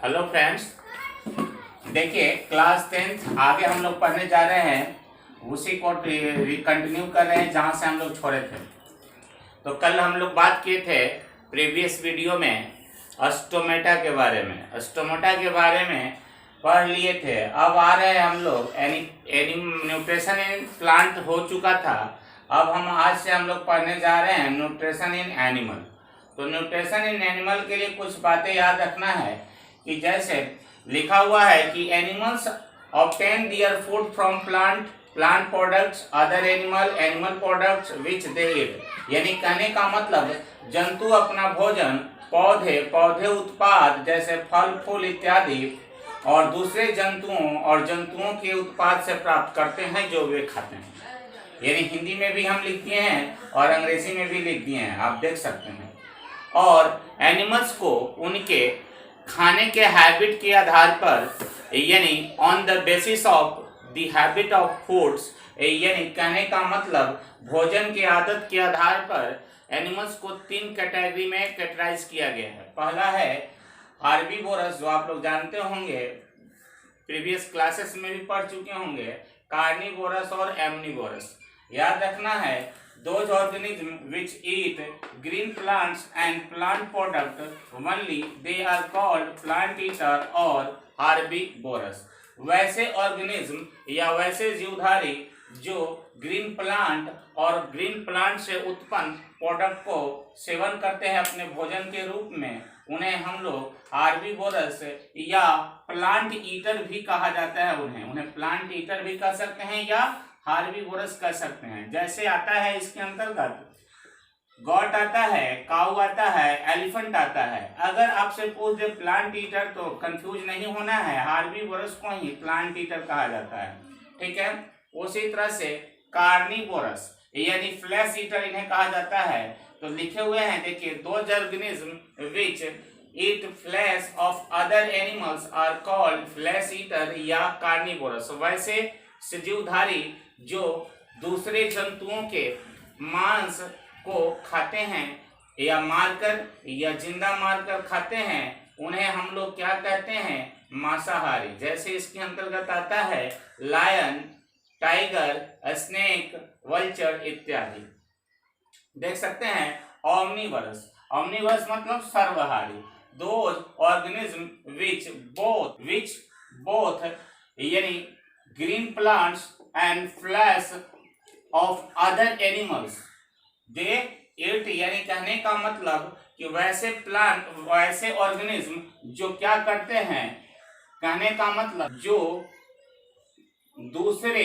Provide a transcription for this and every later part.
Hello friends, देखिए class 10th आगे हम लोग पढ़ने जा रहे हैं। उसी को कंटिन्यू कर रहे हैं जहाँ से हम लोग छोड़े थे। तो कल हम लोग बात किए थे प्रीवियस वीडियो में स्टोमेटा के बारे में। स्टोमेटा के बारे में पढ़ लिए थे। अब आ रहे हैं हम लोग न्यूट्रिशन इन प्लांट हो चुका था। अब आज से हम लोग पढ़ने जा रहे हैं न्यूट्रिशन इन एनिमल। तो न्यूट्रिशन इन एनिमल के लिए कुछ बातें याद रखना है कि जैसे लिखा हुआ है कि animals obtain their food from plant products, other animal products which they eat. यानी कहने का मतलब जंतु अपना भोजन पौधे उत्पाद जैसे फल फूल इत्यादि और दूसरे जंतुओं के उत्पाद से प्राप्त करते हैं जो वे खाते हैं। यानी हिंदी में भी हम लिख दिए हैं और अंग्रेजी में भी लिख दिए हैं, आप देख सकते हैं। और एनिमल्स को उनके खाने के हैबिट के आधार पर यानी on the basis of the habit of foods, यानी कहने का मतलब भोजन की आदत के आधार पर एनिमल्स को 3 कैटेगरी में कैटेगराइज किया गया है। पहला है हार्बीवोरस, जो आप लोग जानते होंगे, प्रीवियस क्लासेस में भी पढ़ चुके होंगे, कार्निवोरस और एमनीवोरस। याद रखना है those organisms which eat green plants and plant product only, they are called plant eater और herbivorous। वैसे ऑर्गेनिज्म या वैसे जीवधारी जो ग्रीन प्लांट और ग्रीन प्लांट से उत्पन्न प्रोडक्ट को सेवन करते हैं अपने भोजन के रूप में, उन्हें हम लोग हार्बीवोरस या प्लांट ईटर भी कहा जाता है। उन्हें प्लांट ईटर भी कह सकते हैं या हार्बीवोरस कह सकते हैं। जैसे आता है इसके अंतर्गत गॉट आता है, काऊ आता है, एलिफेंट आता है। अगर आपसे पूछ दे प्लांट ईटर तो कंफ्यूज नहीं होना है, हार्बीवोरस को ही प्लांट ईटर कहा जाता है। ठीक है। उसी तरह से कार्निवोरस यानी फ्लैश ईटर इन्हें कहा जाता है। तो लिखे हुए हैं, देखिए, those organisms which eat flesh of other animals are called flesh eater या कार्निवोरस। वैसे सजीवधारी जो दूसरे जंतुओं के मांस को खाते हैं या मारकर या जिंदा मारकर खाते हैं, उन्हें हम लोग क्या कहते हैं? मांसाहारी। जैसे इसके अंतर्गत आता है लायन, टाइगर, स्नेक, वल्चर इत्यादि। देख सकते हैं ओमनीवरस। ओमनीवरस मतलब सर्वहारी। दोज ऑर्गेनिज्म विच बोथ यानी green plants and flesh of other animals they eat. यानी कहने का मतलब कि वैसे ऑर्गेनिज्म जो क्या करते हैं, कहने का मतलब जो दूसरे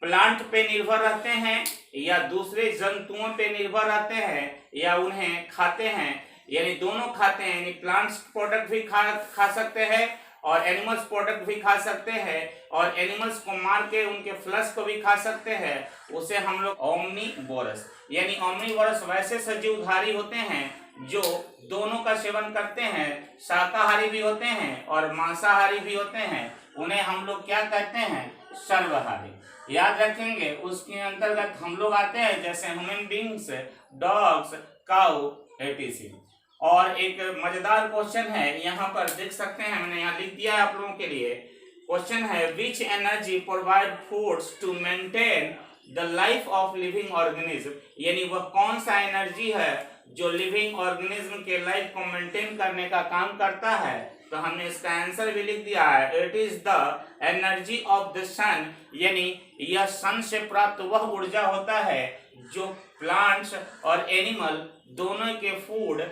प्लांट पे निर्भर रहते हैं या दूसरे जंतुओं पे निर्भर रहते हैं या उन्हें खाते हैं, यानी दोनों खाते हैं। यानी प्लांट्स प्रोडक्ट भी खा सकते हैं और एनिमल्स प्रोडक्ट भी खा सकते हैं और एनिमल्स को मार के उनके फ्लश को भी खा सकते हैं। उसे हम लोग ओमनीवोरस यानी ओमनीवोरस वैसे सजीवधारी होते हैं जो दोनों का सेवन करते हैं, शाकाहारी भी होते हैं और मांसाहारी भी होते हैं। उन्हें हम लोग क्या कहते हैं? सर्वहारी। याद रखेंगे। उसके अंतर्गत हम लोग आते हैं जैसे ह्यूमन बींग्स, डॉग्स, काऊ etc। और एक मजेदार क्वेश्चन है, यहाँ पर देख सकते हैं, मैंने यहाँ लिख दिया है आप लोगों के लिए। क्वेश्चन है which energy provide foods to maintain the life of living organism. यानी वह कौन सा एनर्जी है जो लिविंग ऑर्गेनिज्म के लाइफ को मेंटेन करने का काम करता है। तो हमने इसका आंसर भी लिख दिया है, it is the energy of the sun. यानी यह सन से प्राप्त वह ऊर्जा होता है जो प्लांट्स और एनिमल दोनों के फूड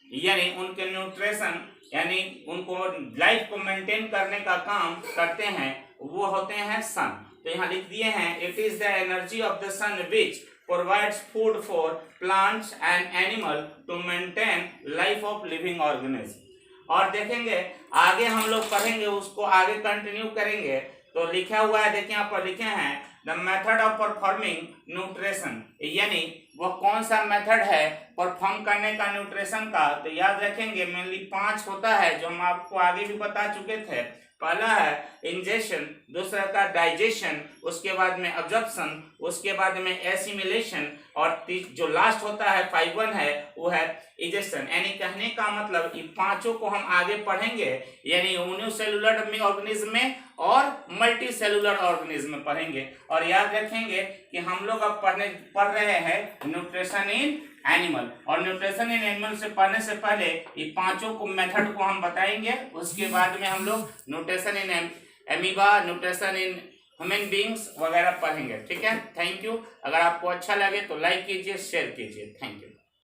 यानी उनके न्यूट्रिशन यानी उनको लाइफ को मेंटेन करने का काम करते हैं, वो होते हैं सन। तो यहाँ लिख दिए हैं, it is the energy of the sun which provides food for plants and animal to maintain life of living organism। और देखेंगे आगे हम लोग पढ़ेंगे, उसको आगे कंटिन्यू करेंगे। तो लिखा हुआ है, देखिए यहाँ पर लिखे हैं the method of performing nutrition, यानी वह कौन सा मेथड है परफॉर्म करने का न्यूट्रिशन का। तो याद रखेंगे मेनली 5 होता है जो हम आपको आगे भी बता चुके थे। पहला है इंजेक्शन, दूसरा का डाइजेशन, उसके बाद में अब्जॉर्प्शन, उसके बाद में एसिमिलेशन, और जो लास्ट होता है 5.1 है वो है इजेशन। यानी कहने का मतलब इन पांचों को हम आगे पढ़ेंगे, यानी यूनिसेलुलर ऑर्गेनिज्म में और मल्टी सेलुलर ऑर्गेनिज्म में पढ़ेंगे। और याद रखेंगे कि हम लोग अब पढ़ रहे हैं न्यूट्रिशन इन एनिमल, और न्यूट्रिशन इन एनिमल से पढ़ने से पहले ये पांचों को मेथड को हम बताएंगे। उसके बाद में हम लोग nutrition in amoeba, nutrition in human beings वगैरह पढ़ेंगे। ठीक है, थैंक यू। अगर आपको अच्छा लगे तो लाइक कीजिए, शेयर कीजिए। Thank you.